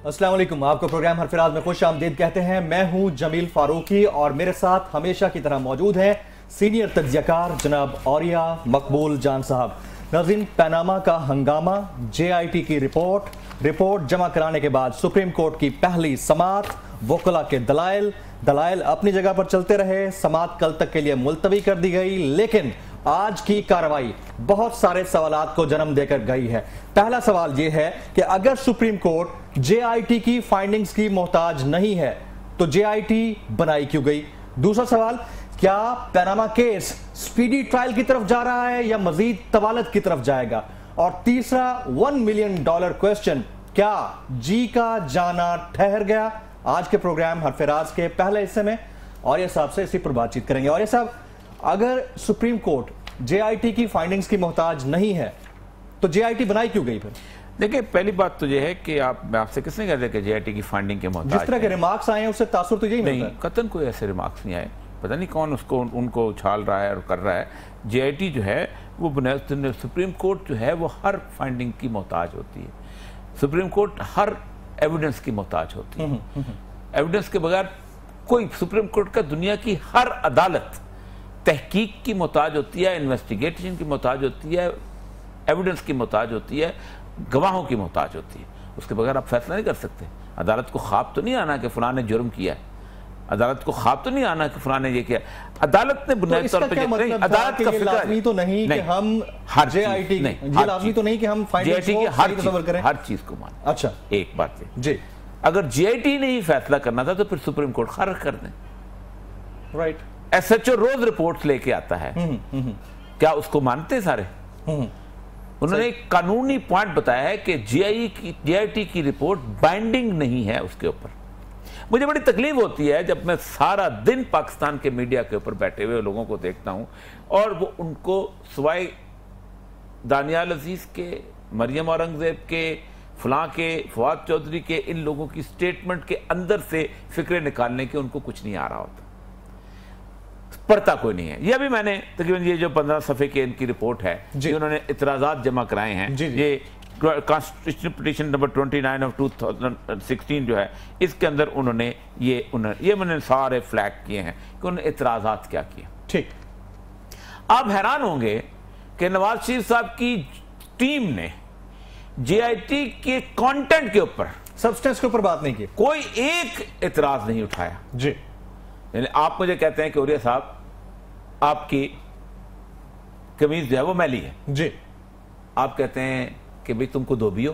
अस्सलाम वालेकुम। आपको प्रोग्राम हरफिराज में खुश आमदीद कहते हैं। मैं हूं जमील फारूकी और मेरे साथ हमेशा की तरह मौजूद हैं सीनियर तज्जियाकार जनाब औरिया मकबूल जान साहब। नाज़रीन, पनामा का हंगामा, JIT की रिपोर्ट जमा कराने के बाद सुप्रीम कोर्ट की पहली समाअत, वकला के दलाइल अपनी जगह पर चलते रहे। समाअत कल तक के लिए मुलतवी कर दी गई, लेकिन आज की कार्रवाई बहुत सारे सवालात को जन्म देकर गई है। पहला सवाल यह है कि अगर सुप्रीम कोर्ट JIT की फाइंडिंग्स की मोहताज नहीं है तो JIT बनाई क्यों गई। दूसरा सवाल, क्या पनामा केस स्पीडी ट्रायल की तरफ जा रहा है या मजीद तवालत की तरफ जाएगा। और तीसरा $1 मिलियन क्वेश्चन, क्या जी का जाना ठहर गया। आज के प्रोग्राम हरफिराज के पहले हिस्से में औरिया साहब से इसी पर बातचीत करेंगे। औरिया साहब, अगर सुप्रीम कोर्ट JIT की फाइंडिंग्स की मोहताज नहीं है तो JIT बनाई क्यों गई फिर। देखिए, पहली बात तो यह है कि आपसे किसने कह दिया कि JIT की फाइंडिंग के मोहताज। जिस तरह के रिमार्क्स आए हैं उससे तासुर तो यही नहीं, कतन कोई ऐसे रिमार्क्स नहीं आए। पता नहीं कौन उनको उछाल रहा है और कर रहा है। JIT जो है वो सुप्रीम कोर्ट जो है वो हर फाइंडिंग की मोहताज होती है। सुप्रीम कोर्ट हर एविडेंस की मोहताज होती है। एविडेंस के बगैर कोई, सुप्रीम कोर्ट का दुनिया की हर अदालत तहकीक की मोहताज होती है, इन्वेस्टिगेशन की मोहताज होती है, एविडेंस की मोहताज होती है, गवाहों की मोहताज होती है। उसके बगैर आप फैसला नहीं कर सकते। अदालत को ख्वाब तो नहीं आना कि फलां ने जुर्म किया है। अदालत को ख्वाब तो नहीं आना कि फलां ने ये किया। अदालत ने बुनियादी तौर पर मतलब अदालत का लाज़मी तो नहीं कि हम हर JIT नहीं, लाज़मी तो नहीं कि हम JIT की हर चीज को मान। अच्छा, एक बात है जी, अगर JIT ने ही फैसला करना था तो फिर सुप्रीम कोर्ट खारिज कर दें। राइट। SHO रोज रिपोर्ट्स लेके आता है, क्या उसको मानते सारे। उन्होंने एक कानूनी पॉइंट बताया है कि JIT की रिपोर्ट बाइंडिंग नहीं है उसके ऊपर। मुझे बड़ी तकलीफ होती है जब मैं सारा दिन पाकिस्तान के मीडिया के ऊपर बैठे हुए लोगों को देखता हूं और वो उनको सिवाय दानियाल अजीज के, मरियम औरंगजेब के, फलां के, फवाद चौधरी के, इन लोगों की स्टेटमेंट के अंदर से फिक्रे निकालने के उनको कुछ नहीं आ रहा होता, पढ़ता कोई नहीं है। ये अभी मैंने तकरीबन ये जो 15 सफ़े की इनकी रिपोर्ट है, जो उन्होंने इतराज़ात जमा कराए हैं, ये कॉन्स्टिट्यूशनल पिटीशन नंबर 29 ऑफ 2016 जो है, इसके अंदर उन्होंने मैंने सारे फ्लैग किए हैं कि उन्होंने इतराज़ात क्या किए। ठीक। आप हैरान होंगे कि नवाज शरीफ साहब की टीम ने JIT के कंटेंट के ऊपर, सब्सटेंस के ऊपर बात नहीं की, कोई एक इतराज नहीं उठाया। जी, यानी आप मुझे कहते हैं कि औरिया साहब आपकी कमीज जो है वो मैली है, जी, आप कहते हैं कि भाई तुमको धोबी हो।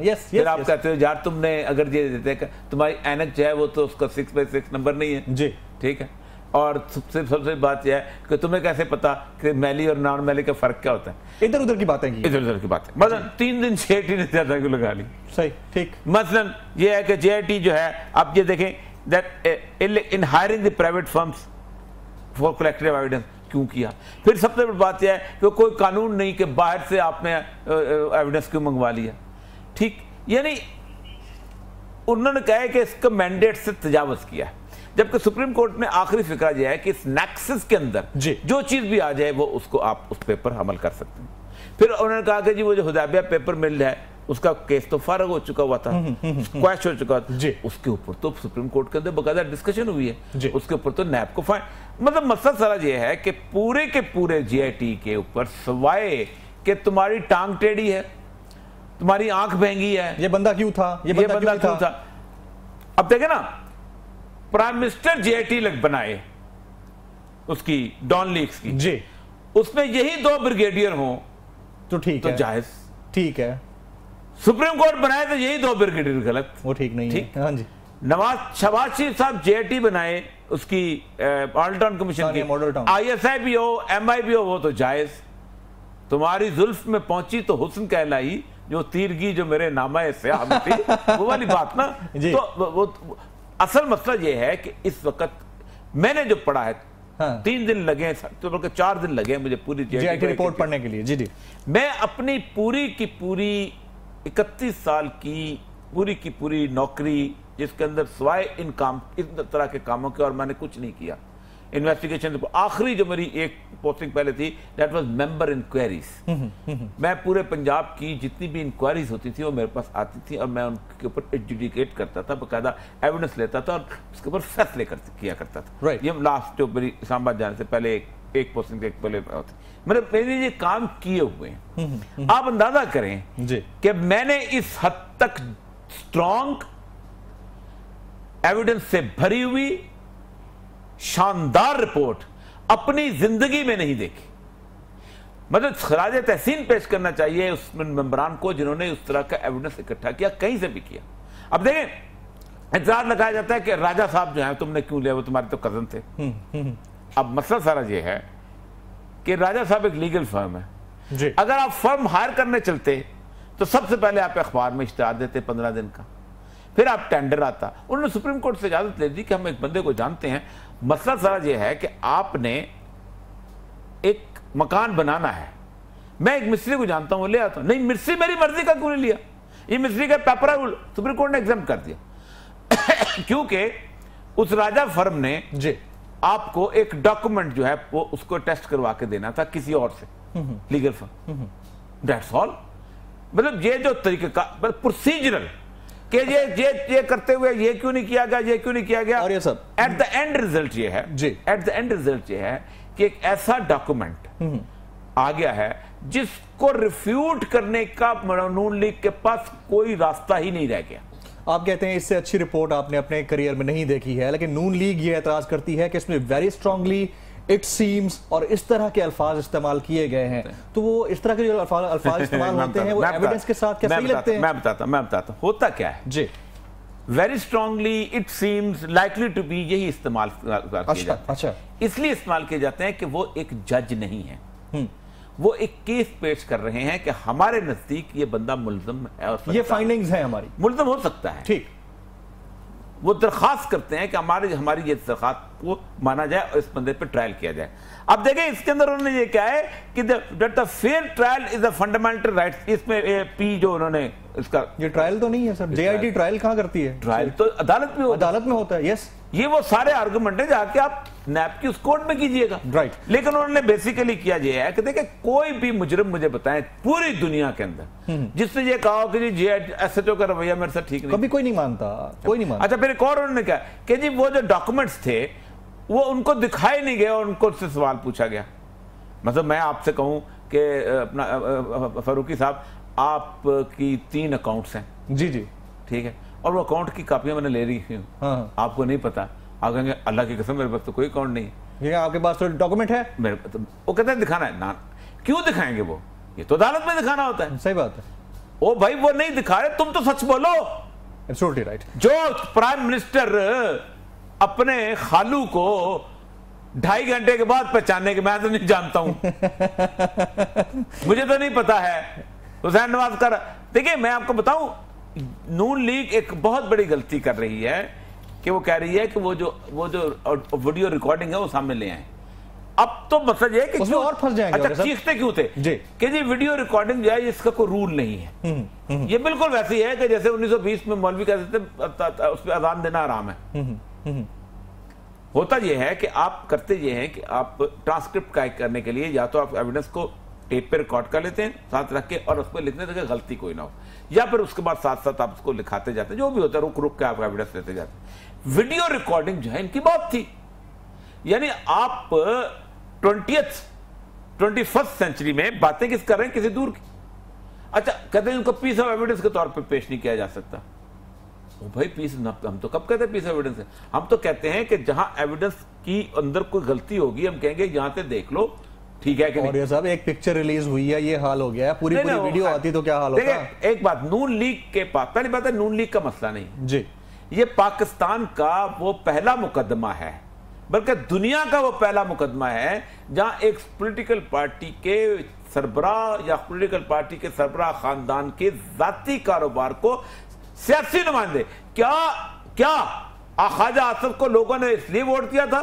यस, फिर आप कहते हो यार तुमने अगर ये देते तुम्हारी ऐनक जो है वो तो उसका 6x6 नंबर नहीं है, जी, ठीक है। और सबसे बात यह है कि तुम्हें कैसे पता कि मैली और नॉन मैली का फर्क क्या होता है। इधर उधर की बातें की, इधर उधर की बातें। मतलब 3 दिन JIT ने ज्यादा क्यों लगा ली। सही, ठीक। मसलन ये है कि JIT जो है, आप ये देखें that in hiring the private firms for collective evidence क्यों किया। फिर सबसे बड़ी बात यह है कि कोई कानून नहीं कि बाहर से आपने एविडेंस क्यों मंगवा लिया। ठीक, यानी उन्होंने कहा है कि इसका मैंडेट से तजावुज किया है, जबकि सुप्रीम कोर्ट ने आखिरी फिक्रा यह है कि इस नेक्सस के अंदर जो चीज भी आ जाए वो उसको आप उस पेपर अमल कर सकते हैं। फिर उन्होंने कहा कि जी वो जो हुदैबिया पेपर मिल है उसका केस तो फारग हो चुका हुआ था, स्क्वैश हो चुका था, उसके ऊपर तो सुप्रीम कोर्ट के अंदर बकायदा डिस्कशन हुई है, उसके ऊपर तो नैब को फाइन। मतलब मसला सारा ये है कि पूरे के पूरे JIT के ऊपर सवाए कि तुम्हारी टांग टेढ़ी है, तुम्हारी आंख महंगी है, ये बंदा क्यों था, ये बंदा क्यों था। अब देखे ना, प्राइम मिनिस्टर JIT लग बनाए उसकी डॉन लीक्स की, जी, उसमें यही 2 ब्रिगेडियर हों तो ठीक है, जायज, ठीक है। सुप्रीम कोर्ट बनाए तो यही 2 ब्रिगेडियर गलत, वो ठीक नहीं है। हाँ जी। शहबाज शरीफ साहब JIT बनाए उसकी मॉडल टाउन कमीशन की, ISI भी हो, MI भी हो, वो तो जायज। तुम्हारी जुल्फ में पहुंची तो हुस्न कहलाई, जो तीरगी जो मेरे नामा स्याह में थी, वो वाली बात ना। तो वो असल मसला ये है कि इस वक्त मैंने जो पढ़ा है, हाँ, 3 दिन लगे, तो बल्कि 4 दिन लगे मुझे पूरी JIT रिपोर्ट पढ़ने के लिए। जी जी, मैं अपनी पूरी की पूरी 31 साल की पूरी नौकरी, जिसके अंदर सिवाय इन तरह के कामों के और मैंने कुछ नहीं किया, इन्वेस्टिगेशन। आखिरी जो मेरी एक पोस्टिंग पहले थी दैट वाज मेंबर इंक्वायरीज। मैं पूरे पंजाब की जितनी भी इंक्वायरीज होती थी वो मेरे पास आती थी और मैं उनके ऊपर एडजुडिकेट करता था, बाकायदा एविडेंस लेता था और उसके ऊपर फैसले किया करता था। Right. ये लास्ट जो मेरी इस्लामाबाद जाने से पहले एक पोस्टिंग से पहले मैंने ये काम किए हुए हैं। आप अंदाजा करें जी कि मैंने इस हद तक स्ट्रॉन्ग एविडेंस से भरी हुई शानदार रिपोर्ट अपनी जिंदगी में नहीं देखी। मतलब खराज तहसीन पेश करना चाहिए उस मेंबरान को जिन्होंने उस तरह का एविडेंस इकट्ठा किया, कहीं से भी किया। अब देखें, इल्जाम लगाया जाता है कि राजा साहब जो है तुमने क्यों लिया, वो तुम्हारे तो कजन थे। अब मसला सारा ये है कि राजा साहब एक लीगल फर्म है जी। अगर आप फर्म हायर करने चलते तो सबसे पहले आप अखबार में इश्तिहार देते 15 दिन का, फिर आप टेंडर आता। उन्होंने सुप्रीम कोर्ट से इजाजत ले दी कि हम एक बंदे को जानते हैं। मसला सारा ये है कि आपने एक मकान बनाना है, मैं एक मिस्त्री को जानता हूं, ले आता हूं, नहीं मिस्त्री मेरी मर्जी का क्यों नहीं लिया, ये मिस्त्री का पेपर है, सुप्रीम कोर्ट ने एग्जाम कर दिया क्योंकि उस राजा फर्म ने जी आपको एक डॉक्यूमेंट जो है वो उसको टेस्ट करवा के देना था किसी और से, लीगल फर्म। That's all. मतलब ये जो तरीके का प्रोसीजरल कि ये करते हुए ये क्यों नहीं किया गया, ये क्यों नहीं किया गया, और ये सब एट द एंड रिजल्ट ये है जी, एट द एंड रिजल्ट ये है कि एक ऐसा डॉक्यूमेंट आ गया है जिसको रिफ्यूट करने का नून लीग के पास कोई रास्ता ही नहीं रह गया। आप कहते हैं इससे अच्छी रिपोर्ट आपने अपने करियर में नहीं देखी है, लेकिन नून लीग ये एतराज करती है कि इसमें वेरी स्ट्रांगली इट सीम्स और इस तरह के अल्फाज इस्तेमाल किए गए हैं। तो वो इस तरह के जो अल्फाज इस्तेमाल होते हैं वो एविडेंस के साथ क्या सही लगते हैं? मैं बताता हूं होता क्या है जी। Very strongly it seems likely to be, यही इस्तेमाल किए जाते हैं। इसलिए इस्तेमाल किए जाते हैं कि वो एक जज नहीं है, वो एक केस पेश कर रहे हैं कि हमारे नजदीक ये बंदा मुल्ज़िम है और ये फाइंडिंग्स है हमारी, मुल्ज़िम हो सकता है। ठीक, वो दरखास्त करते हैं कि हमारी ये दरखास्त को माना जाए और इस बंदे पे ट्रायल किया जाए। अब देखें इसके अंदर उन्होंने ये क्या है कि the fair trial is a fundamental right. इसमें पी जो उन्होंने इसका, ये ट्रायल तो नहीं है सर, जेआईटी ट्रायल कहां करती है? ट्रायल तो अदालत में होता है। यस, ये वो सारे आर्गुमेंट है जाके आप नैप की उस कोर्ट में कीजिएगा। राइट। लेकिन उन्होंने बेसिकली किया ये है कि देखिए कोई भी मुजरिम मुझे बताएं पूरी दुनिया के अंदर जिसने ये कहा कि जी एसएचओ का रवैया मेरे साथ ठीक नहीं, कभी कोई नहीं मानता, कोई नहीं मानता। अच्छा, फिर एक और उन्होंने कहा कि जी वो जो डॉक्यूमेंट्स थे वो उनको दिखाए नहीं गए और उनको उससे सवाल पूछा गया। मतलब मैं आपसे कहूं कि अपना फारूकी साहब आपकी 3 अकाउंट्स हैं जी जी, ठीक है, और वो अकाउंट की कापियां मैंने ले रही हूँ, आपको नहीं पता। आप कहेंगे अल्लाह की कसम मेरे पास तो कोई अकाउंट नहीं है। आपके पास तो डॉक्यूमेंट है मेरे पास, वो कहते हैं दिखाना है ना, क्यों दिखाएंगे वो, ये तो अदालत में दिखाना होता है। सही बात है। ओ भाई वो नहीं दिखा रहे, तुम तो सच बोलो। Absolutely right. जो प्राइम मिनिस्टर अपने खालू को 2.5 घंटे के बाद पहचानने के, मैं तो नहीं जानता हूं मुझे तो नहीं पता है हुसैन नवाज का। देखिए मैं आपको बताऊं, नून लीग एक बहुत बड़ी गलती कर रही है कि वो कह रही है कि वो जो वीडियो रिकॉर्डिंग है वो सामने ले आए। अब तो मतलब ये कि उसमें और फंस जाएंगे। अच्छा, चीखते क्यों थे जी कि जी वीडियो रिकॉर्डिंग जो है इसका कोई रूल नहीं है। ये बिल्कुल वैसी है कि जैसे 1920 में मौलवी कहते थे उस पर अजान देना आराम है। होता यह है कि आप करते ये हैं कि आप ट्रांसक्रिप्ट करने के लिए या तो आप एविडेंस को टेप पे रिकॉर्ड कर लेते हैं साथ रख के और उस पर लिखने तक गलती कोई ना हो, या फिर उसके बाद साथ साथ आप उसको लिखाते जाते हैं, जो भी होता है रुक रुक के आप एविडेंस लेते जाते हैं। वीडियो रिकॉर्डिंग जो है इनकी बात थी, यानी आप 21st सेंचुरी में बातें किस कर रहे हैं, किसी दूर की। अच्छा, कहते हैं उनको पीस ऑफ एविडेंस के तौर पर पेश नहीं किया जा सकता। ओ भाई पीस, हम तो कब कहते हैं पीस ऑफ एविडेंस है? हम तो कहते हैं कि जहां एविडेंस की अंदर कोई गलती होगी हम कहेंगे यहां से देख लो, ठीक है कि और ये साहब एक पिक्चर रिलीज हुई है, ये हाल हो गया है, पूरी वीडियो आती तो क्या हाल होता। एक बात, नून लीग के पास, पहली बात है नून लीग का मसला नहीं जी, ये पाकिस्तान का वो पहला मुकदमा है, बल्कि दुनिया का वो पहला मुकदमा है जहां एक पॉलिटिकल पार्टी के सरबराह या पॉलिटिकल पार्टी के सरबराह खानदान के जाती कारोबार को सियासी नुमाइंदे, क्या ख्वाजा आसफ को लोगों ने इसलिए वोट दिया था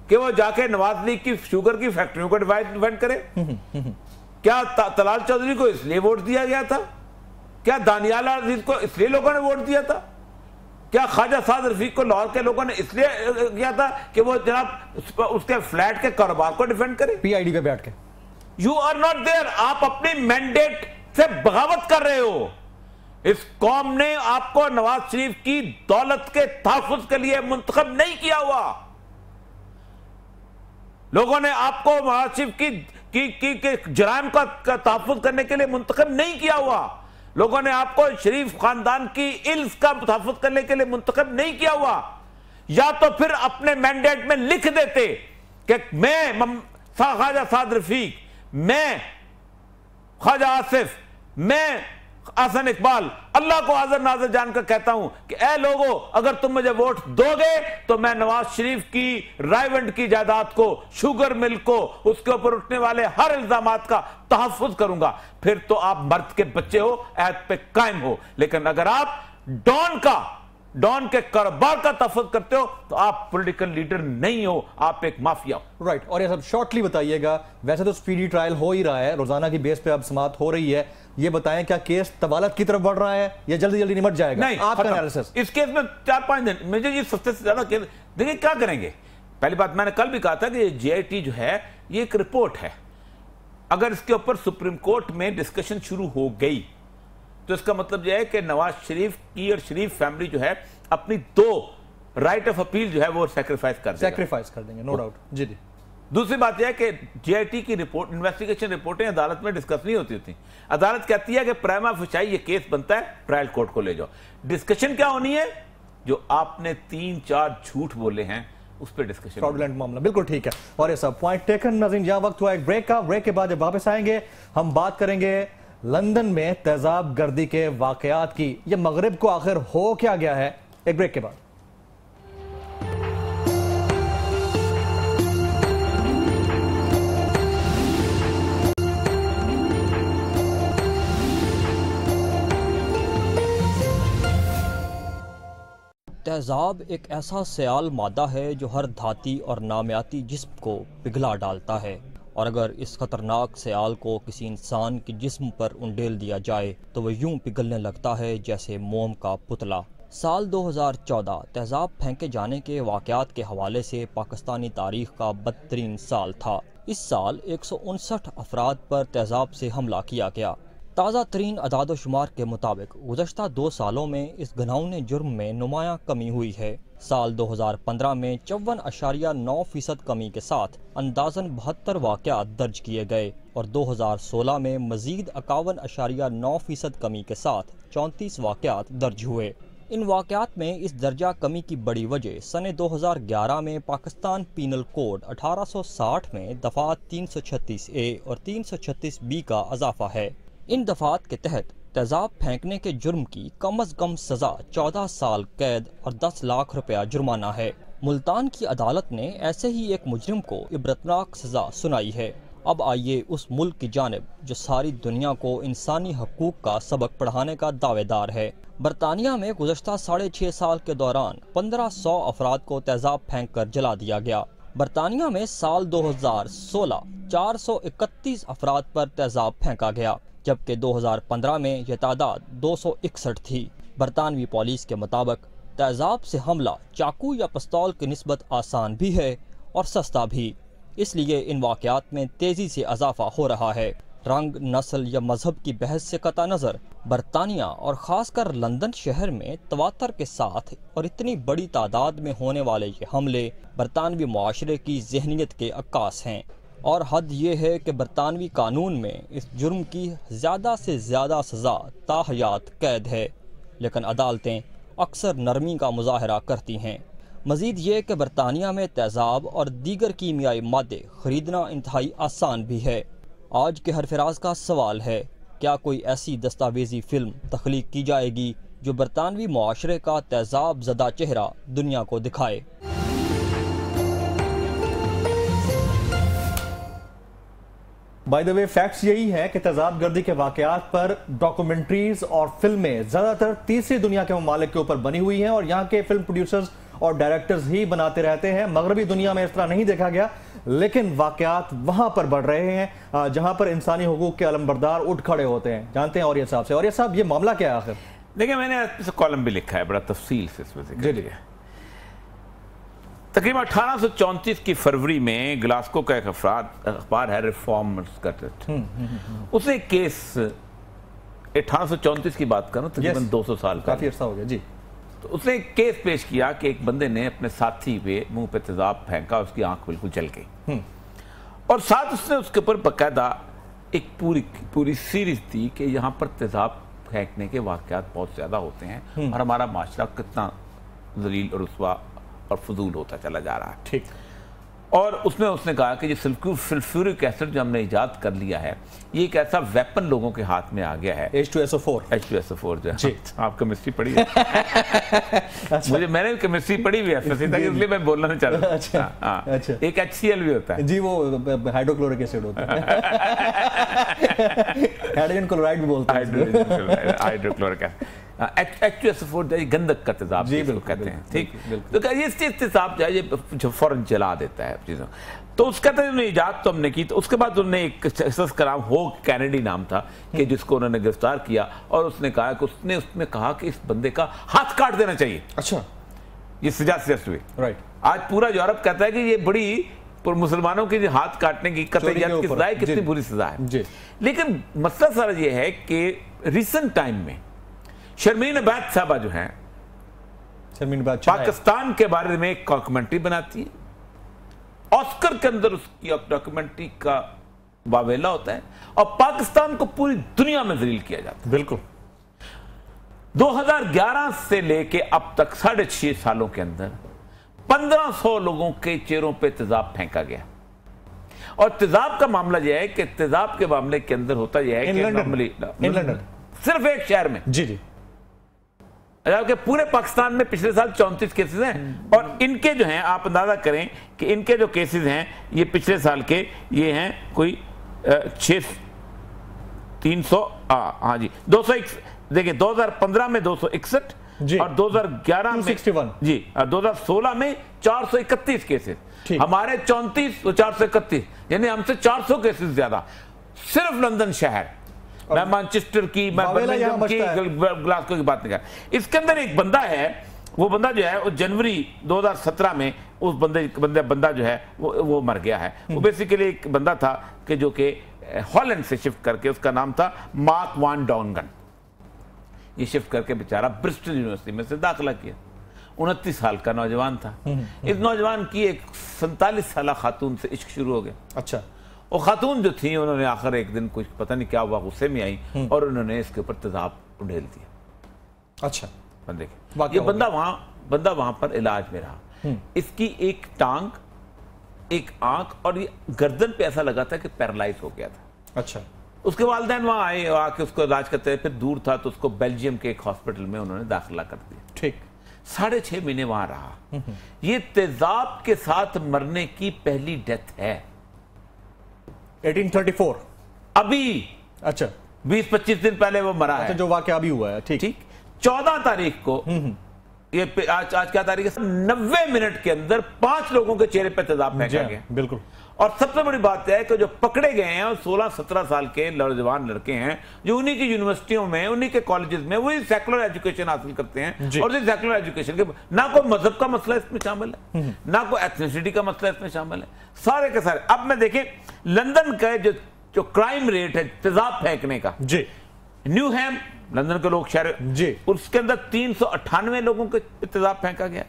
कि वो जाके नवाज लीग की शुगर की फैक्ट्रियों को डिफेंड करे? क्या तलाल चौधरी को इसलिए वोट दिया गया था? क्या दानियाल अजीज को इसलिए लोगों ने वोट दिया था? क्या ख्वाजा साद रफीक को लाहौर के लोगों ने इसलिए किया था कि वो जनाब उसके फ्लैट के कारोबार को डिफेंड करे? पीआईडी पे बैठ के यू आर नॉट देयर, आप अपनी मैंडेट से बगावत कर रहे हो। इस कौम ने आपको नवाज शरीफ की दौलत के तहफ्फुज़ के लिए मुंतखब नहीं किया हुआ। लोगों ने आपको नवाज शरीफ की जराइम का तहफ्फुज़ करने के लिए मुंतखब नहीं किया हुआ। लोगों ने आपको शरीफ खानदान की इल्फ का तहफ्फुज़ करने के लिए मुंतखब नहीं किया हुआ। या तो फिर अपने मैंडेट में लिख देते कि मैं ख्वाजा साद रफीक, मैं ख्वाजा आसिफ, मैं हसन इकबाल अल्लाह को हाज़िर नाज़िर जानकर कहता हूं कि ऐ लोगों, अगर तुम मुझे वोट दोगे तो मैं नवाज शरीफ की रायवंड की जायदाद को, शुगर मिल को, उसके ऊपर उठने वाले हर इल्जामात का तहफ्फुज़ करूंगा। फिर तो आप मर्द के बच्चे हो, ऐद पे कायम हो। लेकिन अगर आप डॉन के कारोबार का तहफ्फुज़ करते हो तो आप पॉलिटिकल लीडर नहीं हो, आप एक माफिया हो। राइट। और ये सब शॉर्टली बताइएगा, वैसे तो स्पीडी ट्रायल हो ही रहा है, रोजाना की बेस पे अब समाअत हो रही है, ये बताएं क्या केस तवालत की तरफ बढ़ रहा है या जल्दी जल्दी निमट जाएगा? नहीं, आपका एनालिसिस। इस केस में 4-5 दिन, मुझे ये सबसे ज्यादा केस, देखिए क्या करेंगे। पहली बात, मैंने कल भी कहा था कि जीआईटी जो है ये एक रिपोर्ट है। अगर इसके ऊपर सुप्रीम कोर्ट में डिस्कशन शुरू हो गई तो इसका मतलब यह है कि नवाज शरीफ की और शरीफ फैमिली जो है अपनी 2 राइट ऑफ अपील जो है वो सैक्रिफाइस कर देंगे, नो डाउट। जी जी। दूसरी बात यह है कि जीआईटी की रिपोर्ट, इन्वेस्टिगेशन रिपोर्टें अदालत में डिस्कस नहीं होती थी। अदालत कहती है कि प्राइमा फेसाई ये केस बनता है, ट्रायल कोर्ट को ले जाओ। डिस्कशन क्या होनी है? जो आपने 3-4 झूठ बोले हैं उस पर डिस्कशन, फ्रॉडुलेंट मामला। बिल्कुल ठीक है। और ये सब पॉइंट टेकन। नाज़रीन, जहां वक्त हुआ एक ब्रेक का, ब्रेक के बाद जब वापस आएंगे हम बात करेंगे लंदन में तेजाब गर्दी के वाकयात की। ये मगरिब को आखिर हो क्या गया है, एक ब्रेक के बाद। तेज़ाब एक ऐसा सयाल मादा है जो हर धाती और नामियाती जिस्म को पिघला डालता है, और अगर इस खतरनाक सयाल को किसी इंसान के जिस्म पर उंडेल दिया जाए तो वह यूं पिघलने लगता है जैसे मोम का पुतला। साल 2014 तेज़ाब फेंके जाने के वाक़यात के हवाले से पाकिस्तानी तारीख का बदतरीन साल था। इस साल 159 अफराद पर तेज़ाब से हमला किया गया। ताज़ा तरीन अदाद शुमार के मुताबिक गुज़श्ता 2 सालों में इस घिनौने जुर्म में नुमायां कमी हुई है। साल 2015 में 54.9% कमी के साथ अंदाज़न 72 वाक़यात दर्ज किए गए और 2016 में मज़ीद 51.9% कमी के साथ 34 वाक़यात दर्ज हुए। इन वाक़यात में इस दर्जा कमी की बड़ी वजह सन 2011 में पाकिस्तान पीनल कोड 1860 में दफ़ात 336A और 336B का इजाफा है। इन दफात के तहत तेज़ाब फेंकने के जुर्म की कम अज़ कम सज़ा 14 साल कैद और 10 लाख रुपया जुर्माना है। मुल्तान की अदालत ने ऐसे ही एक मुजरिम को इबरतनाक सज़ा सुनाई है। अब आइए उस मुल्क की जानिब जो सारी दुनिया को इंसानी हकूक़ का सबक पढ़ाने का दावेदार है। बरतानिया में गुज़श्ता 6.5 साल के दौरान 1500 अफराद को तेज़ाब फेंक कर जला दिया गया। बरतानिया में साल 2016 431 अफराद पर तेज़ाब फेंका गया, जबकि 2015 में यह तादाद 261 थी। बरतानवी पुलिस के मुताबिक तेज़ाब से हमला चाकू या पिस्तौल की निस्बत आसान भी है और सस्ता भी, इसलिए इन वाक़यात में तेज़ी से इजाफा हो रहा है। रंग, नस्ल या मजहब की बहस से कता नज़र बरतानिया और ख़ासकर लंदन शहर में तवातर के साथ और इतनी बड़ी तादाद में होने वाले ये हमले बरतानवी मुआशरे की जहनीत के अक्कास हैं। और हद ये है कि बरतानवी कानून में इस जुर्म की ज़्यादा से ज़्यादा सज़ा ताहयात कैद है, लेकिन अदालतें अक्सर नरमी का मुजाहरा करती हैं। मज़ीद ये कि बरतानिया में तेज़ाब और दीगर कीमियाई मादे ख़रीदना इंतहाई आसान भी है। आज के हरफराज का सवाल है, क्या कोई ऐसी दस्तावेज़ी फ़िल्म तख्लीक की जाएगी जो बरतानवी मुआशरे का तेज़ाब ज़दा चेहरा दुनिया को दिखाए? बाय द वे फैक्ट्स यही है कि तेज़ाब गर्दी के वाकयात पर डॉक्यूमेंट्रीज और फिल्में ज़्यादातर तीसरी दुनिया के ममालिक के ऊपर बनी हुई हैं और यहाँ के फिल्म प्रोड्यूसर्स और डायरेक्टर्स ही बनाते रहते हैं। मगरबी दुनिया में इस तरह नहीं देखा गया, लेकिन वाकयात वहां पर बढ़ रहे हैं जहां पर इंसानी हुकूक के अलमबरदार उठ खड़े होते हैं। जानते हैं और ये साहब से, और ये साहब ये मामला क्या है आखिर? देखिए, मैंने इस कॉलम भी लिखा है, बड़ा तफसील से इसमें जिक्र किया। तकरीबन 1834 की फरवरी में ग्लासगो का एक अखबार है रिफॉर्मर्स का, उसने एक केस 1834 की बात करूं, तकरीबन 200 साल काफी अर्सा हो गया जी। तो उसने एक केस पेश किया कि एक बंदे ने अपने साथी पे मुंह पे तेजाब फेंका, उसकी आंख बिल्कुल जल गई, और साथ उसने उसके ऊपर बकायदा एक पूरी सीरीज थी कि यहाँ पर तेजाब फेंकने के वाकयात बहुत ज्यादा होते हैं और हमारा माशरा कितना जलील और रुस्वा और फजूल होता चला जा रहा है। ठीक। और उसमें उसने कहा कि ये सल्फ्यूरिक एसिड जो हमने इजाद कर लिया है, ये एक ऐसा वेपन लोगों के हाथ में आ गया है, H2SO4 जो है। आप केमिस्ट्री पढ़ी है? अच्छा। मैंने केमिस्ट्री पढ़ी हुई है, इसलिए मैं बोलना नहीं चाह रहा। अच्छा। एक HCl भी होता है जी, वो हाइड्रोक्लोरिक एसिड होता है। हाइड्रोजन क्लोराइड भी बोलते हैं, हाइड्रोक्लोरिक एसिड। H2SO4 गंधक का तेजाब जिसको कहते हैं, ठीक। तो ये तेजाब जो है ये फौरन जला देता है चीजों। तो उसका तो इजाद तो हमने की, तो उसके बाद उन्होंने एक शख्स का नाम होग कैनेडी नाम था कि जिसको उन्होंने गिरफ्तार किया, और उसने कहा कि उसने कहा कि इस बंदे का हाथ काट देना चाहिए। अच्छा। ये सजा सजेस्ट हुई। राइट। आज पूरा यूरोप कहता है कि ये बड़ी मुसलमानों की हाथ काटने की कतईयत की सजा है, कितनी बुरी सजा है। लेकिन मसला सारा ये है कि रिसेंट टाइम में शर्मीन अबाद साहबा जो हैं, पाकिस्तान के बारे में एक डॉक्यूमेंट्री बनाती है, ऑस्कर के अंदर उसकी डॉक्यूमेंट्री का वावेला होता है, और पाकिस्तान को पूरी दुनिया में जलील किया जाता है। बिल्कुल। 2011 से लेके अब तक 6.5 सालों के अंदर 1500 लोगों के चेहरों पे तेजाब फेंका गया। और तेजाब का मामला यह है कि तेजाब के मामले के अंदर होता यह है कि लंदन सिर्फ एक शहर में, जी, जबकि पूरे पाकिस्तान में पिछले साल 34 केसेस हैं, और इनके जो हैं आप अंदाजा करें कि इनके जो केसेस हैं ये पिछले साल के ये हैं कोई 300 हाँ जी 201। देखिए 2015 में 261 और 2011 में 261 जी, और 2016 में 431 केसेस। हमारे 34 तो 431, यानी हमसे 400 केसेस ज्यादा सिर्फ लंदन शहर। मैं मैनचेस्टर की, मैं बर्मिंघम की, ग्लासगो की बात नहीं कर। इसके अंदर एक बंदा है, वो बंदा जो है वो जनवरी 2017 में उस बंदा जो है वो मर गया है। वो बेसिकली एक बंदा था कि जो कि हॉलैंड से शिफ्ट करके, उसका नाम था मार्क वान डॉनगन। ये शिफ्ट करके बेचारा ब्रिस्टल यूनिवर्सिटी में से दाखिला किया। 29 साल का नौजवान था। इस नौजवान की एक 47 साल खातून से इश्क शुरू हो गया। अच्छा। वो खातून जो थी उन्होंने आखिर एक दिन कुछ पता नहीं क्या हुआ, गुस्से में आई और उन्होंने इसके ऊपर तेजाब उंडेल दिया। अच्छा। बंदे के ये बंदा वहां पर इलाज में रहा। इसकी एक टांग, एक आंख और ये गर्दन पे ऐसा लगा था कि पैरालाइज हो गया था। अच्छा। उसके वालिदैन वहां आए, आके उसको इलाज करते रहे, फिर दूर था तो उसको बेल्जियम के एक हॉस्पिटल में उन्होंने दाखिला कर दिया। ठीक। 6.5 महीने वहां रहा। ये तेजाब के साथ मरने की पहली डेथ है। 1834 अभी। अच्छा। 20-25 दिन पहले वो मरा है। जो वाकया अभी हुआ है। ठीक। 14 तारीख को ये आज क्या तारीख है? 90 मिनट के अंदर 5 लोगों के चेहरे पे तेजाब फेंका गया। बिल्कुल। और सबसे बड़ी बात है कि जो पकड़े गए हैं 16-17 साल के नौजवान लड़के हैं जो उन्हीं की यूनिवर्सिटियों में, उन्हीं के कॉलेजेस में वही सेकुलर एजुकेशन हासिल करते हैं। और सेकुलर एजुकेशन के ना कोई मजहब का मसला इसमें शामिल है, ना कोई एथनिसिटी का मसला इसमें शामिल है, सारे के सारे। अब मैं देखें लंदन का जो क्राइम रेट है तेजाब फेंकने का, जी, न्यूहैम लंदन के लोग शहर जी, उसके अंदर 398 लोगों के तेजाब फेंका गया।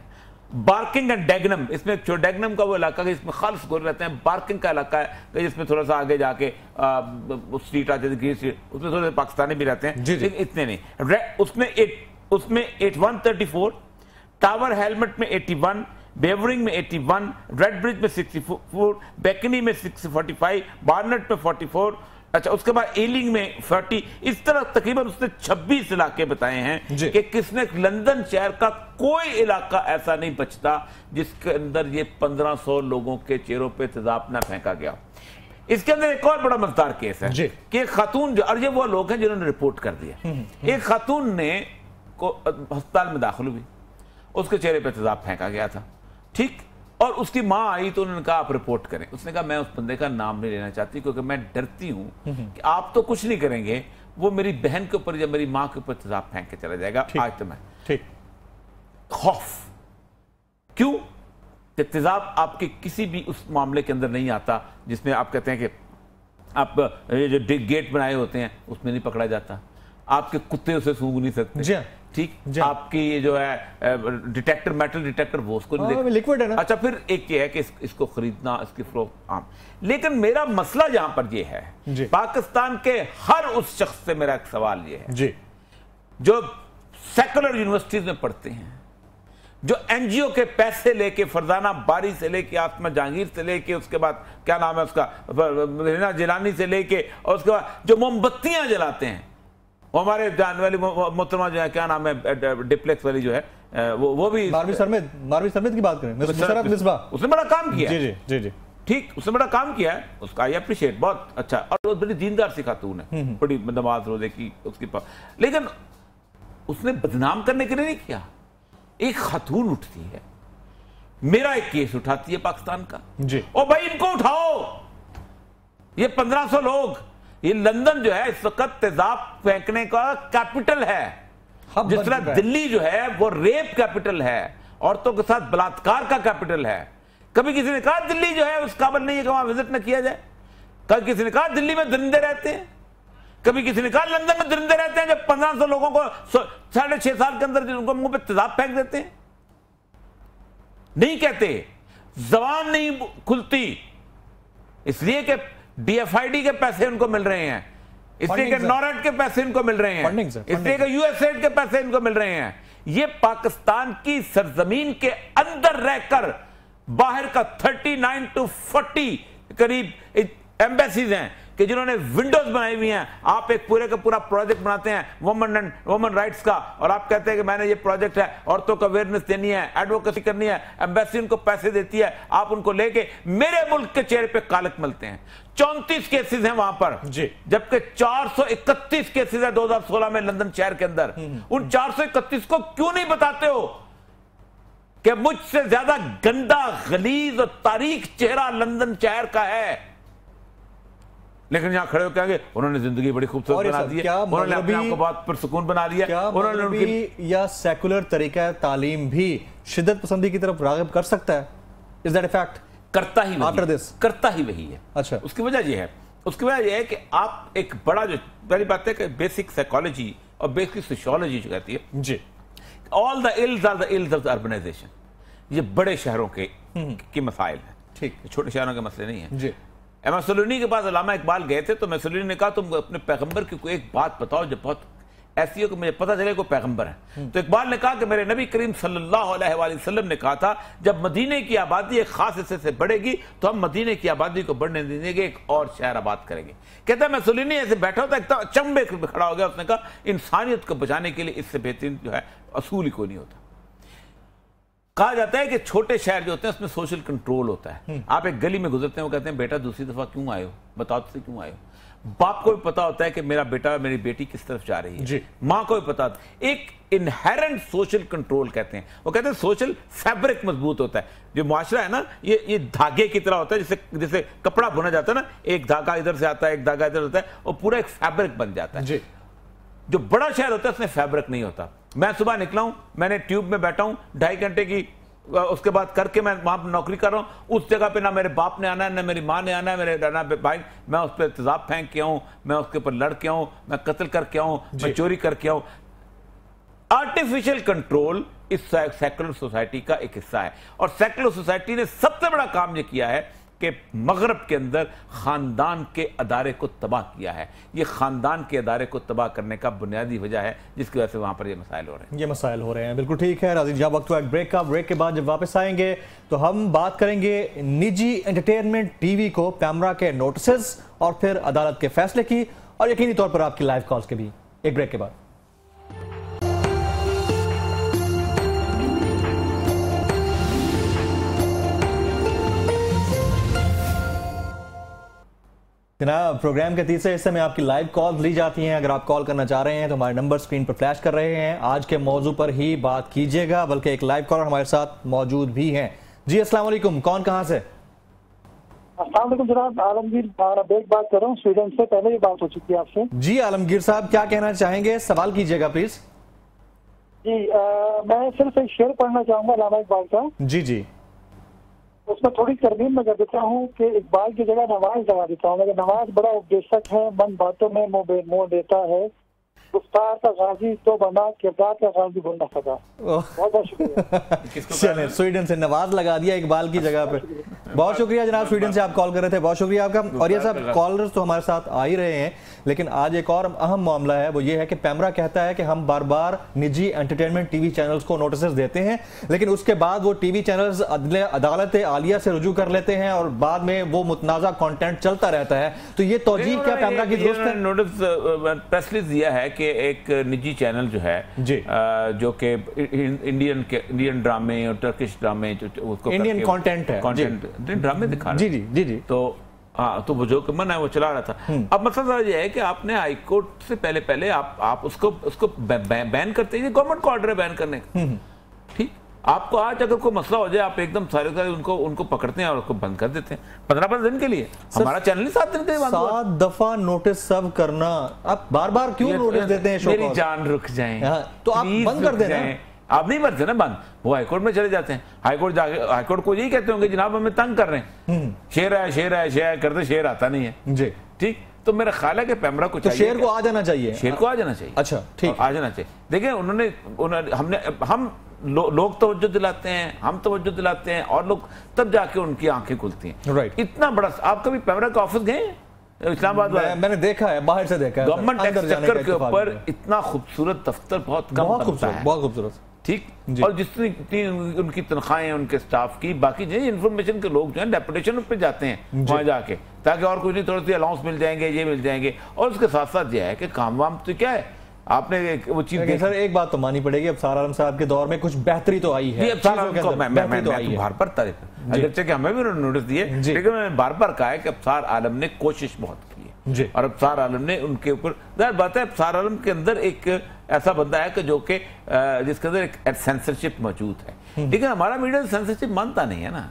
बार्किंग एंड डेगनम, इसमें जो डेगनम का वो इलाका है इसमें खालिस गोरे रहते हैं, बार्किंग का इलाका है जिसमें थोड़ा सा आगे जाके स्ट्रीट आती है ग्रीन स्ट्रीट, उसमें थोड़े पाकिस्तानी भी रहते हैं, लेकिन इतने नहीं। उसमें 134, टावर हेलमेट में 81, बेवरिंग में 81, रेड ब्रिज में 64, बेकनी में 645, बार्नेट में 44, अच्छा उसके बाद एलिंग में 40। इस तरह तकरीबन उसने 26 इलाके बताए हैं कि किसने लंदन शहर का कोई इलाका ऐसा नहीं बचता जिसके अंदर ये 1500 लोगों के चेहरों पे तेजाब ना फेंका गया। इसके अंदर एक और बड़ा मजेदार केस है कि एक खातून जो, और ये वो लोग हैं जिन्होंने रिपोर्ट कर दिया, एक खातून ने को अस्पताल में दाखिल हुई, उसके चेहरे पे तेजाब फेंका गया था। ठीक। और उसकी मां आई तो उन्होंने कहा आप रिपोर्ट करें। उसने कहा मैं उस बंदे का नाम नहीं लेना चाहती क्योंकि मैं डरती हूं कि आप तो कुछ नहीं करेंगे वो मेरी बहन के ऊपर या मेरी मां के ऊपर तेजाब फेंक के चला जाएगा। आज तो मैं ठीक खौफ, क्यों कि तेजाब आपके किसी भी उस मामले के अंदर नहीं आता जिसमें आप कहते हैं कि आप जो गेट बनाए होते हैं उसमें नहीं पकड़ा जाता, आपके कुत्ते उसे सूंघ नहीं सकते, ठीक, आपकी ये जो है डिटेक्टर, मेटल डिटेक्टर, वो उसको नहीं देखता, लिक्विड है ना। अच्छा, फिर एक ये है कि इसको खरीदना, इसकी फरोख्त आम। लेकिन मेरा मसला यहां पर ये है, पाकिस्तान के हर उस शख्स से मेरा एक सवाल ये है जी, जो सेकुलर यूनिवर्सिटीज में पढ़ते हैं, जो एनजीओ के पैसे लेके, फरजाना बारी से लेके, आसमा जहांगीर से लेके, उसके बाद क्या नाम है उसका, रीना जिलानी से लेके, और उसके बाद जो मोमबत्तियां जलाते हैं, वो हमारे जानने वाली मोहतरमा जो है, क्या नाम है, डिप्लेक्स वाली जो है, वो भी मारवी सरमेद की बात करें, उसने बड़ा काम किया। जी जी जी जी, ठीक, उसने बड़ा काम किया है, उसका आई अप्रिशिएट, बहुत अच्छा, और वो बड़ी दीनदार सी खातून है, बड़ी नमाज रोजे की उसकी लेकिन उसने बदनाम करने के लिए नहीं किया। एक खातून उठती है, मेरा एक केस उठाती है पाकिस्तान का जी, ओ भाई इनको उठाओ, ये 1500 लोग, ये लंदन जो है इस वक्त तेजाब फेंकने का कैपिटल है, जिस तरह दिल्ली जो है वो रेप कैपिटल है, औरतों के साथ बलात्कार का कैपिटल है। कभी किसी ने कहा दिल्ली जो है उस काबिल नहीं है कि वहां विजिट न किया जाए, कभी किसी ने कहा दिल्ली में दरिंदे रहते हैं, कभी किसी ने कहा लंदन में दरिंदे रहते हैं, जब 1500 लोगों को 6.5 साल के अंदर उनको मुंह पे तेजाब फेंक देते हैं। नहीं कहते, जबान नहीं खुलती, इसलिए कि डीएफआईडी के पैसे उनको मिल रहे हैं, इसलिए कि नॉरेट के पैसे इनको मिल रहे हैं, इसलिए कि यूएसएड के पैसे इनको मिल रहे हैं। ये पाकिस्तान की सरजमीन के अंदर रहकर बाहर का 39 to 40 करीब एम्बेसीज हैं कि जिन्होंने विंडोज बनाई हुई हैं। आप एक पूरे का पूरा प्रोजेक्ट बनाते हैं वुमन राइट्स का, और आप कहते हैं कि मैंने ये प्रोजेक्ट है, औरतों को अवेयरनेस देनी है, एडवोकेसी करनी है, एम्बेसी उनको पैसे देती है, आप उनको लेके मेरे मुल्क के चेहरे पे कालक मलते हैं। 34 केसेस हैं वहां पर जी, जबकि 431 केसेस है 2016 में लंदन शहर के अंदर। उन 431 को क्यों नहीं बताते हो कि मुझसे ज्यादा गंदा, गलीज और तारीख चेहरा लंदन शहर का है? लेकिन यहां खड़े हो कहेंगे उन्होंने जिंदगी बड़ी खूबसूरत बना दी है, उन्होंने अपने आप को बहुत पुरसुकून बना लिया। उन्होंने उनकी या सेकुलर तरीका तालीम भी शिद्दत पसंदी की तरफ राग़िब कर सकता है? Is that a fact? करता ही आफ्टर दिस करता ही वही है। अच्छा, उसकी वजह यह है, उसकी वजह यह है कि आप एक बड़ा, जो पहली बात है कि बेसिक साइकोलॉजी और बेसिक सोशियोलॉजी जो कहती है जी, all the ills are the ills of the urbanisation, ये बड़े शहरों के मसाइल हैं, ठीक, छोटे शहरों के मसले नहीं है जी। मुसोलिनी के पास अल्लामा इकबाल गए थे, तो मुसोलिनी ने कहा तुम अपने पैगंबर की कोई एक बात बताओ जो बहुत ऐसी हो कि मुझे पता चले कोई पैगंबर है। तो इकबाल ने कहा कि मेरे नबी करीम सल्लल्लाहु अलैहि वसल्लम ने कहा था जब मदीने की आबादी एक खास हिस्से से बढ़ेगी तो हम मदीने की आबादी को बढ़ने देंगे, एक और शहर आबाद करेंगे। कहता है मुसोलिनी ऐसे बैठा होता एकदम चंबे खड़ा हो गया, उसने कहा इंसानियत को बचाने के लिए इससे बेहतरीन जो है असूल ही कोई नहीं होता। कहा जाता है कि छोटे शहर जो होते हैं उसमें सोशल कंट्रोल होता है। आप एक गली में गुजरते हैं, वो कहते हैं बेटा दूसरी दफा क्यों आए हो, बताओ तो क्यों आए हो। बाप को भी पता होता है कि मेरा बेटा, मेरी बेटी किस तरफ जा रही है, माँ को भी पता होता है। एक इनहेरेंट सोशल कंट्रोल कहते हैं, वो कहते हैं सोशल फैब्रिक मजबूत होता है। जो मुआशरा है ना, ये धागे की तरह होता है, जैसे कपड़ा बुना जाता है ना, एक धागा इधर से आता है, एक धागा इधर होता है, और पूरा एक फैब्रिक बन जाता है। जो बड़ा शहर होता है उसमें फैब्रिक नहीं होता। मैं सुबह निकला हूं, मैंने ट्यूब में बैठा हूं 2.5 घंटे की, उसके बाद करके मैं वहां पर नौकरी कर रहा हूं। उस जगह पे ना मेरे बाप ने आना है, ना मेरी माँ ने आना है, मेरे ना भाई, मैं उस पर तेजाब फेंक के आऊं, मैं उसके ऊपर लड़ के आऊं, मैं कत्ल करके आऊं, मैं चोरी करके आऊं। आर्टिफिशियल कंट्रोल इस सेकुलर सोसाइटी का एक हिस्सा है, और सेकुलर सोसाइटी ने सबसे बड़ा काम यह किया है कि मगरब के अंदर खानदान के अदारे को तबाह किया है। ये खानदान के अदारे को तबाह करने का बुनियादी वजह है जिसकी वजह से वहां पर ये मसाइल हो रहे हैं। बिल्कुल ठीक है राजी, जब वक्त हुआ एक ब्रेक का, ब्रेक के बाद जब वापस आएंगे तो हम बात करेंगे निजी एंटरटेनमेंट टीवी को पैमरा के नोटिस और फिर अदालत के फैसले की, और यकीनी तौर पर आपकी लाइव कॉल्स के भी, एक ब्रेक के बाद। जनाब, प्रोग्राम के तीसरे हिस्से में आपकी लाइव कॉल ली जाती हैं। अगर आप कॉल करना चाह रहे हैं तो हमारे नंबर स्क्रीन पर फ्लैश कर रहे हैं। आज के मौजू पर ही बात कीजिएगा, बल्कि एक लाइव कॉलर हमारे साथ मौजूद भी हैं। जी अस्सलाम वालेकुम, कौन कहां से? अस्सलाम वालेकुम जनाब, आलमगीर बेग बात कर रहा हूँ स्वीडन से। पहले ही बात हो चुकी है आपसे। जी आलमगीर साहब, क्या कहना चाहेंगे? सवाल कीजिएगा प्लीज। जी मैं सिर्फ एक शेर पढ़ना चाहूंगा अल्लामा इकबाल का। जी जी। उसमें थोड़ी तरमीम में कर देता हूँ कि इकबाल की जगह नवाज लगा देता हूँ। मगर नवाज बड़ा उपदेशक है, मन बातों में मोह देता है, गुफ्तार का गाजी तो बना, किरदार का गाजी भूल न सका। बहुत बहुत शुक्रिया। चलिए, स्वीडन से नवाज लगा दिया इकबाल की जगह पे। बहुत शुक्रिया जनाब, स्वीडन से आप कॉल कर रहे थे, बहुत शुक्रिया आपका। और ये सब कॉलर्स तो हमारे साथ आ ही रहे हैं, लेकिन आज एक और अहम मामला है, वो ये है कि पैमरा कहता है कि हम बार बार निजी एंटरटेनमेंट टीवी चैनल्स को नोटिस देते हैं, लेकिन उसके बाद वो टीवी चैनल्स अदालत आलिया से रुजू कर लेते हैं और बाद में वो मुतनाज़ा कंटेंट चलता रहता है। तो ये तौजीह क्या पैमरा की दुरुस्त है? नोटिस प्रेस रिलीज दिया है कि एक निजी चैनल जो है जो कि इंडियन ड्रामे और टर्किश ड्रामे उसको इंडियन कंटेंट है, ड्रामे दिखा जी जी जी जी। तो हाँ, तो वो जो मन है वो चला रहा था। अब मसला ये है कि आपने हाईकोर्ट से पहले आप उसको बैन करते हैं, गवर्नमेंट का ऑर्डर है बैन करने का। ठीक, आपको आज अगर कोई मसला हो जाए, आप एकदम सारे उनको पकड़ते हैं और उसको बंद कर देते हैं 15 दिन के लिए। हमारा चैनल नहीं 7 दिन के लिए बंद हुआ। 7 दफा नोटिस सब करना, आप बार बार क्यों नोटिस देते हैं? मेरी जान रुक जाए तो आप बंद कर देना। आप नहीं करते ना बंद, वो हाईकोर्ट में चले जाते हैं। हाईकोर्ट को यही कहते होंगे जनाब हमें तंग कर रहे हैं, शेर है करते, शेर आता नहीं है जी। ठीक, तो मेरा ख्याल है कि पैमरा को चाहिए, शेर को आ जाना चाहिए, शेर को आ जाना चाहिए। अच्छा ठीक, आ जाना चाहिए। देखिए हम लोग तवज्जो दिलाते हैं, हम तवज्जो दिलाते हैं और लोग तब जाके उनकी आंखें खुलती हैं। राइट। इतना बड़ा, आप कभी पैमरा का ऑफिस गए इस्लामाबाद? मैंने देखा है, बाहर से देखा है। गवर्नमेंट टैक्स चक्कर के ऊपर इतना खूबसूरत दफ्तर बहुत कम बनता है, बहुत खूबसूरत। ठीक, और जितनी उनकी तनख्वाहें हैं उनके स्टाफ की, बाकी जो इन्फॉर्मेशन के लोग जो है डेपुटेशन पे जाते हैं वहां जाके, ताकि और कुछ नहीं, थोड़ी सी अलाउंस मिल जाएंगे, ये मिल जाएंगे। और उसके साथ साथ यह है कि काम वाम तो क्या है, आपने वो चीज सर एक बात तो मानी पड़ेगी, अब सार आलम साहब के दौर में कुछ बेहतरी तो आई है। बार बार तारीफ, अगरचे कि हमें भी नोटिस दिए, लेकिन मैंने बार बार कहा है कि अब्सार आलम ने कोशिश बहुत की है और अब्सार आलम ने उनके ऊपर, जाहिर बात है अब्सार आलम के अंदर एक ऐसा बंदा है कि जो कि जिसके अंदर एक सेंसरशिप मौजूद है, लेकिन हमारा मीडिया सेंसरशिप मानता नहीं है ना।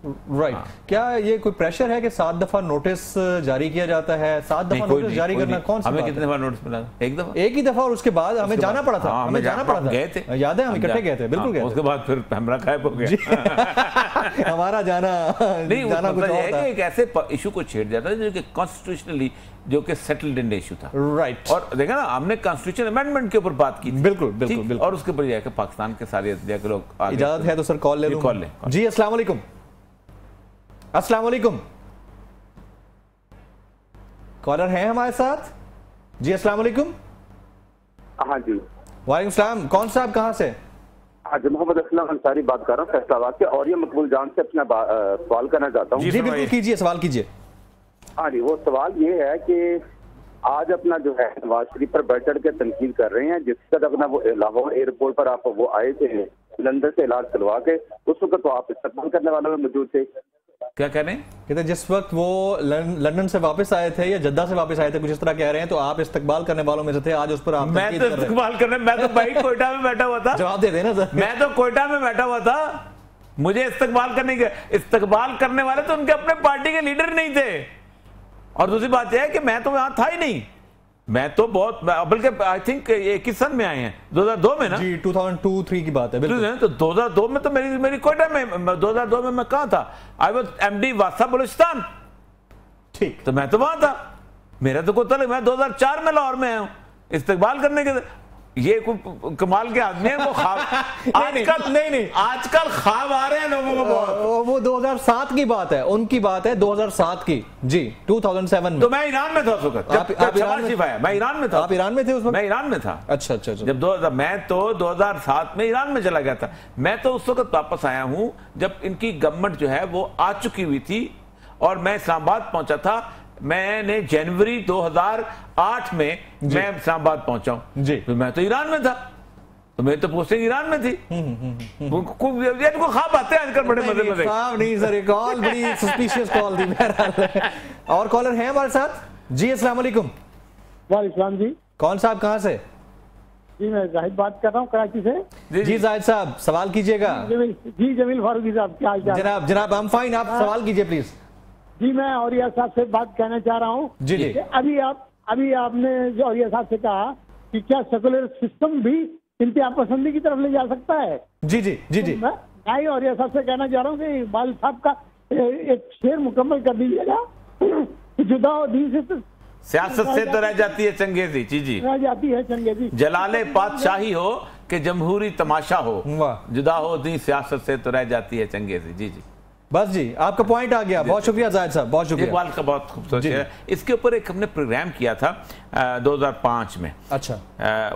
राइट। क्या ये कोई प्रेशर है कि 7 दफा नोटिस जारी किया जाता है? 7 दफा नोटिस जारी करना कौन सी बात है? हमें कितने बार नोटिस मिला? एक दफा, एक ही दफा, और उसके बाद हमें जाना पड़ा था। हमें जाना पड़ा था, गए थे, याद है, हम इकट्ठे गए थे, बिल्कुल गए थे। उसके बाद फिर पैमरा गायब हो गया। हमारा जाना कुछ और था। एक ऐसे इशू को छेड़ जाता है जो कि कॉन्स्टिट्यूशनली जो कि सेटल्ड इन इशू था। राइट। और देखा ना, हमने कॉन्स्टिट्यूशन अमेंडमेंट के ऊपर बात की थी। बिल्कुल बिल्कुल। और उसके ऊपर जाकर पाकिस्तान के सारे के लोग, इजाजत है तो सर कॉल ले लूं? कॉल ले जी। अस्सलाम वालेकुम। अस्सलाम वालेकुम, कॉलर हैं हमारे साथ जी। अस्सलाम वालेकुम। हाँ जी, वालेकुम सलाम। कौन साहब, कहाँ से? हाँ जी, मोहम्मद असलम अंसारी बात कर रहा हूँ फैसलाबाद से, और ये मकबूल जान से अपना सवाल करना चाहता हूँ। जी बिल्कुल कीजिए, सवाल कीजिए। हाँ जी, वो सवाल ये है कि आज अपना जो है नवाज शरीफ पर बढ़ चढ़ के तनकीद कर रहे हैं। जिस वक्त अपना वो लाहौर एयरपोर्ट पर आप वो आए थे लंदन से इलाज करवा के, उस वक्त तो आप इस्तेमाल करने वालों में मौजूद थे। क्या कह रहे हैं? कहते जिस वक्त वो लंदन से वापस आए थे या जद्दा से वापस आए थे, कुछ इस तरह कह रहे हैं, तो आप इस्तकबाल करने वालों में से थे। आज उस पर आप मैं तो इस्तकबाल करने, मैं तो भाई कोयटा में बैठा हुआ था। जवाब दे देना सर। मैं तो कोयटा में बैठा हुआ था, मुझे इस्तकबाल करने वाले तो उनके अपने पार्टी के लीडर नहीं थे। और दूसरी बात यह है कि मैं तो वहां था ही नहीं, मैं तो बहुत, बल्कि आई थिंक 21 सन में आए हैं, 2002 में ना जी, 2002-3 की बात है बिल्कुल। तो 2002 में तो मेरी कोयटा में, 2002 में मैं कहाँ था? आई वाज एमडी वासा बलूचिस्तान। ठीक, तो मैं तो वहां था, मेरा तो कोई तलक, मैं 2004 में लाहौर में आया हूँ इस्तकबाल करने के। ये कमाल के आदमी है वो ख्वाब आजकल ख्वाब आ रहे हैं लोगों को बहुत। वो 2007 की बात है, उनकी बात है 2007 की जी, 2007 में। तो मैं ईरान में था उस वक्त, आप ईरान में? मैं ईरान में था। आप ईरान में थे उस वक्त? मैं ईरान में था। अच्छा। जब मैं तो 2007 में ईरान में चला गया था। मैं तो उस वक्त वापस आया हूं जब इनकी गवर्नमेंट जो है वो आ चुकी हुई थी और मैं इस्लामाबाद पहुंचा था। मैंने जनवरी 2008 में मैं इस्लामाबाद पहुंचा हूं जी। तो मैं तो ईरान में था, तो मेरी तो पोस्टिंग ईरान में थी। ख्वाब आते हैं बड़े मजे नहीं सर, कॉल बड़ी सस्पिशियस कॉल थी। और कॉलर हैं हमारे साथ जी। अस्सलाम वालेकुम। वालेकुम जी। कौन साहब, कहाँ से? जी मैं जाहिद बात कर रहा हूँ कराची से। जी जाहिद साहब, सवाल कीजिएगा। जी जमील फारूकी साहब, क्या हाल चाल? जनाब आई एम फाइन, आप सवाल कीजिए प्लीज। जी मैं औरिया साहब से बात कहना चाह रहा हूँ। जी जी। अभी आपने जो औरिया साहब से कहा कि क्या सेकुलर सिस्टम भी इंतहा पसंदी की तरफ ले जा सकता है। जी जी जी जी। मैं ही औरिया साहब से कहना चाह रहा हूँ कि इकबाल साहब का एक शेर मुकम्मल कर दीजिएगा। जुदा और दीन से सियासत से तो रह जाती है चंगेजी। जी जी, रह जाती है चंगेजी। जलाले पातशाही हो कि जमहूरी तमाशा हो, जुदा हो दी सियासत से तो रह जाती है चंगेजी। जी जी, बस जी, आपका पॉइंट आ गया। बहुत शुक्रिया जाहिद साहब, बहुत शुक्रिया। इकबाल का बहुत खूबसूरत है। इसके ऊपर एक हमने प्रोग्राम किया था 2005 में। अच्छा।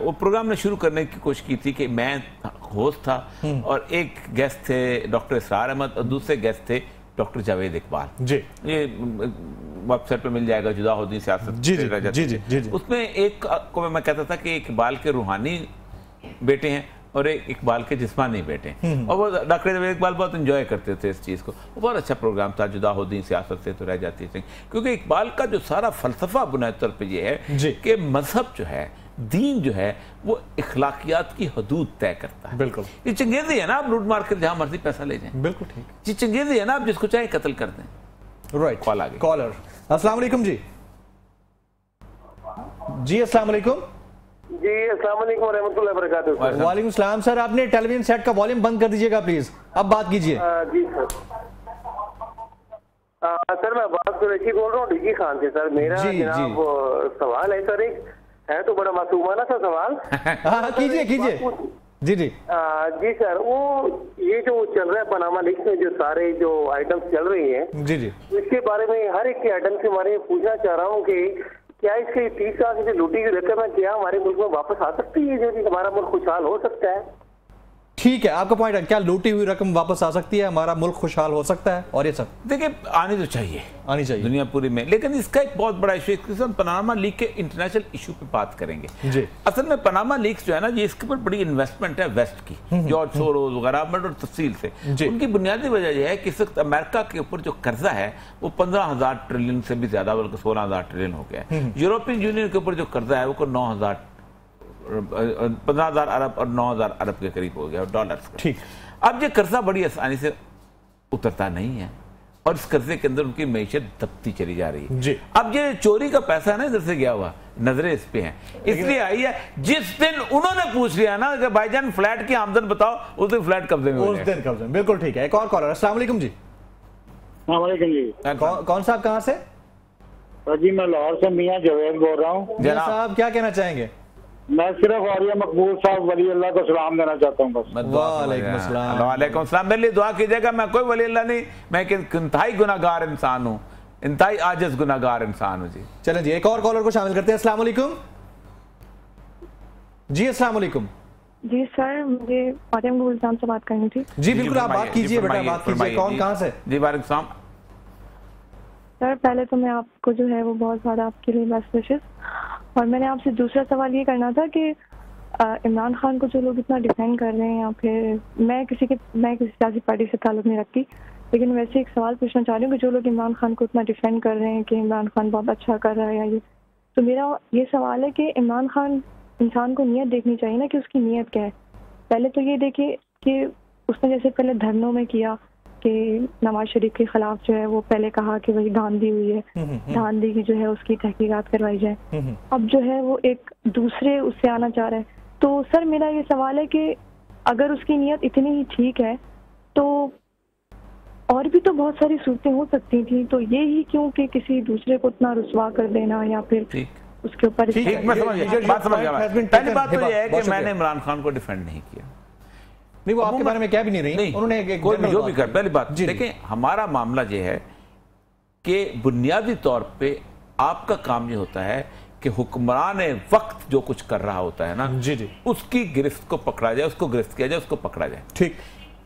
वो प्रोग्राम ने शुरू करने की कोशिश की थी कि मैं होस्ट था और एक गेस्ट थे डॉक्टर इसरार अहमद और दूसरे गेस्ट थे डॉक्टर जावेद इकबाल। जी, ये वेबसाइट पे मिल जाएगा, जुदा हो दी सियासत। जी जी जी जी जी जी। उसमें एक को मैं कहता था कि इकबाल के रूहानी बेटे हैं और एक इकबाल के जिस्मानी बेटे हैं। और वो डॉक्टर जावेद इकबाल बहुत एंजॉय करते थे इस चीज़ को। वो बहुत अच्छा प्रोग्राम था, जुदा हो दी सियासत से तो रह जाती है। क्योंकि इकबाल का जो सारा फलसफा बुनियादी तौर पर यह है कि मजहब जो है, दीन जो है, वो इखलाकियात की हदूद तय करता है। बिल्कुल। ये चंगेजी है ना, आप लूट मार कर जहां मर्जी पैसा ले जाएं। बिल्कुल ठीक। ये चंगेजी है ना, आप जिसको चाहे कत्ल कर दें। राइट। कॉल आ गई। कॉलर, अस्सलाम वालेकुम जी। जी अस्सलाम वालेकुम। जी अस्सलाम वालेकुम व रहमतुल्लाहि व बरकातहू। वालेकुम सलाम। सर आपने टेलीविजन सेट का वॉल्यूम बंद कर दीजिएगा प्लीज, अब बात कीजिए। जी सर। सर मैं बात कुरैशी बोल रहा हूँ डीजी खान से। सर मेरा जनाब सवाल है सर, एक है तो बड़ा मासूमाना सा सवाल। हाँ कीजिए कीजिए। जी जी जी सर, वो ये जो चल रहा है पनामा लीक्स में जो सारे जो आइटम्स चल रही हैं, जी जी, इसके बारे में हर एक के आइटम के बारे में पूछना चाह रहा हूँ कि क्या इसके 30 लाख की लूटी की रकम है, क्या हमारे मुल्क में वापस आ सकती है, जो कि हमारा मुल्क खुशहाल हो सकता है? ठीक है, आपका पॉइंट है। क्या लूटी हुई रकम वापस आ सकती है, हमारा मुल्क खुशहाल हो सकता है? और ये सब देखिए आनी तो चाहिए, आनी चाहिए दुनिया पूरी में। लेकिन इसका एक बहुत बड़ा इशू, इसके साथ पनामा लीक के इंटरनेशनल इशू पे बात करेंगे। जी। असल में पनामा लीक्स जो है ना, ये इसके ऊपर बड़ी इन्वेस्टमेंट है वेस्ट की, जॉर्ज सोरोस वगैरह और तफसील से। उनकी बुनियादी वजह यह है कि इस वक्त अमेरिका के ऊपर जो कर्जा है वो 15,000 ट्रिलियन से भी ज्यादा, बल्कि 16,000 ट्रिलियन हो गया है। यूरोपियन यूनियन के ऊपर जो कर्जा है वो 15,000 अरब और 9,000 अरब के करीब हो गया डॉलर्स का। ठीक। अब ये कर्जा बड़ी आसानी से उतरता नहीं है और इस कर्जे के अंदर उनकी मैशत दबती चली जा रही है। जी। अब ये चोरी का पैसा है ना, इधर से गया हुआ, नजरें इस पे हैं, इसलिए आई है। जिस दिन उन्होंने पूछ लिया ना कि भाईजान फ्लैट की आमदन बताओ, उस दिन फ्लैट कब्जे में, उस दिन कब्जे में। बिल्कुल ठीक है। एक और कॉलर। अस्सलाम वालेकुम जी। कौन साहब, कहाँ से? जी मैं लाहौर से मियां जवेद बोल रहा हूँ। जनाब साहब क्या कहना चाहेंगे? मैं सिर्फ औरिया मकबूल साहब वली अल्लाह को सलाम देना चाहता हूँ बस। वालेकुम सलाम। मेरे लिए दुआ कीजिएगा। मैं कोई वली अल्लाह नहीं, मैं एक इंतहाई गुनाहगार इंसान हूँ, इंतहाई आजिज गुनाहगार इंसान हूँ। जी चलें जी, एक और कॉलर को शामिल करते हैं। अस्सलाम वालेकुम जी। अस्सलाम वालेकुम जी सर, मुझे औरिया मकबूल साहब से बात करनी थी। जी बिल्कुल, आप बात कीजिए बेटा, बात कीजिए। कौन कहाँ से? जी वालेकुम सलाम। सर पहले तो मैं आपको जो है वो बहुत ज़्यादा आपके लिए बेस्ट विशेस, और मैंने आपसे दूसरा सवाल ये करना था कि इमरान खान को जो लोग इतना डिफेंड कर रहे हैं, या फिर मैं किसी सियासी पार्टी से ताल्लुक़ नहीं रखती, लेकिन वैसे एक सवाल पूछना चाह रही हूँ कि जो लोग इमरान खान को इतना डिफेंड कर रहे हैं कि इमरान खान बहुत अच्छा कर रहा है या ये, तो मेरा ये सवाल है कि इमरान खान इंसान को नीयत देखनी चाहिए ना, कि उसकी नीयत क्या है। पहले तो ये देखिए कि उसने जैसे पहले धरनों में किया कि नवाज शरीफ के खिलाफ जो है वो पहले कहा कि वही धांधली हुई है, धांधली की जो है उसकी तहकीकात करवाई जाए। अब जो है वो एक दूसरे उससे आना चाह रहा है। तो सर मेरा ये सवाल है कि अगर उसकी नीयत इतनी ही ठीक है तो और भी तो बहुत सारी सूरतें हो सकती थी, तो ये ही क्यों कि किसी दूसरे को इतना रुसवा कर देना या फिर उसके ऊपर। पहली बात तो ये है कि मैंने इमरान खान को डिफेंड नहीं किया, नहीं वो आपके बारे में क्या भी नहीं रही, उन्होंने कोई भी जो भी कर। पहली बात देखें, हमारा मामला ये है कि बुनियादी तौर पे आपका काम ये होता है कि हुक्मरान वक्त जो कुछ कर रहा होता है ना, जी जी, उसकी गिरफ्त को पकड़ा जाए, उसको गिरफ्त किया जाए, उसको पकड़ा जाए। ठीक।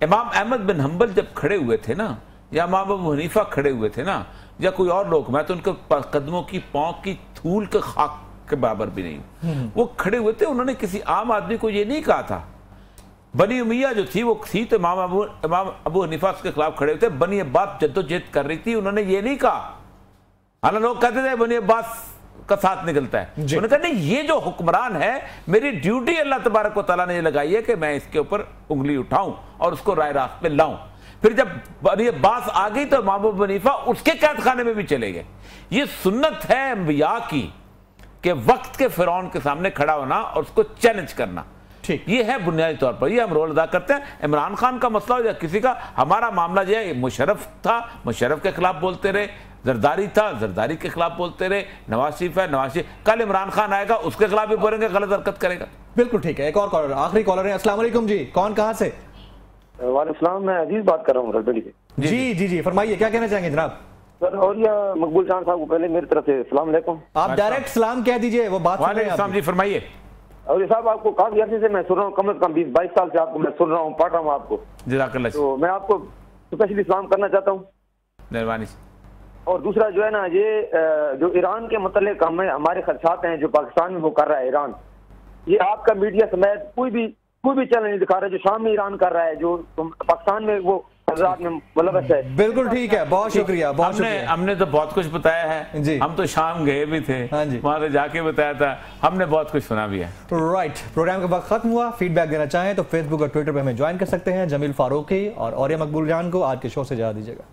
इमाम अहमद बिन हंबल जब खड़े हुए थे ना, या इमाम अबू हनीफा खड़े हुए थे ना, या कोई और लोग, मैं तो उनके कदमों की पांव की धूल के खाक के बराबर भी नहीं, वो खड़े हुए थे। उन्होंने किसी आम आदमी को ये नहीं कहा था। बनी उमैया जो थी वो थी तो इमाम अबू हनीफा के खिलाफ खड़े हुए थे। बनी अब्बास जद्दोजहद कर रही थी, उन्होंने ये नहीं कहा। हालांकि लोग कहते थे बनी अब्बास का साथ निकलता है, उन्होंने कहा नहीं, ये जो हुक्मरान है, मेरी ड्यूटी अल्लाह तबारक व तआला ने ये लगाई है कि मैं इसके ऊपर उंगली उठाऊं और उसको राय रास्त पे लाऊं। फिर जब ये बात आ गई तो महबूब हनीफा उसके कैद खाने में भी चले गए। ये सुन्नत है अंबिया की कि वक्त के फिरौन के सामने खड़ा होना और उसको चैलेंज करना। ठीक, ये है बुनियादी तौर पर, ये हम रोल अदा करते हैं। इमरान खान का मसला हो या किसी का, हमारा मामला जो है मुशर्रफ था, मुशर्रफ के खिलाफ बोलते रहे, जरदारी था, जरदारी के खिलाफ बोलते रहे, नवाज शरीफ है, नवाज शरीफ, कल इमरान खान आएगा उसके खिलाफ भी बोलेंगे, गलत हरकत करेगा। बिल्कुल ठीक है। एक और कॉलर, आखिरी कॉलर है। अस्सलाम वालेकुम जी, कौन कहां से? वालेकुम, मैं अजीज बात कर रहा हूँ रजबेली से। जी जी जी, फरमाइए, क्या कहना चाहेंगे जनाब? सर, और या मकबूल जान साहब को पहले मेरी तरफ से अस्सलाम वालेकुम। आप डायरेक्ट सलाम कह दीजिए, वो बात सुन रहे हैं आप। जी फरमाइए। और ये साहब, आपको काफी अर्से से मैं सुन रहा हूँ, कम से कम 20-22 साल से आपको मैं सुन रहा हूँ, पढ़ रहा हूँ आपको। जज़ाकल्लाह। तो मैं आपको स्पेशली सलाम करना चाहता हूँ। मेहरबानी। और दूसरा जो है ना, ये जो ईरान के मतलब हमारे खदशात हैं जो पाकिस्तान में वो कर रहा है ईरान, ये आपका मीडिया समेत कोई भी चैनल नहीं दिखा रहा है जो शाम में ईरान कर रहा है, जो पाकिस्तान में वो मतलब ऐसा है। बिल्कुल ठीक है, बहुत शुक्रिया, बहुत शुक्रिया। हमने तो बहुत कुछ बताया है जी। हम तो शाम गए भी थे, वहां से जाके बताया था, हमने बहुत कुछ सुना भी है। राइट, प्रोग्राम का वक्त खत्म हुआ। फीडबैक देना चाहें तो फेसबुक और ट्विटर पे हमें ज्वाइन कर सकते हैं। जमील फारूकी और औरिया मकबूल जान को आज के शो से इजाज़त दीजिएगा।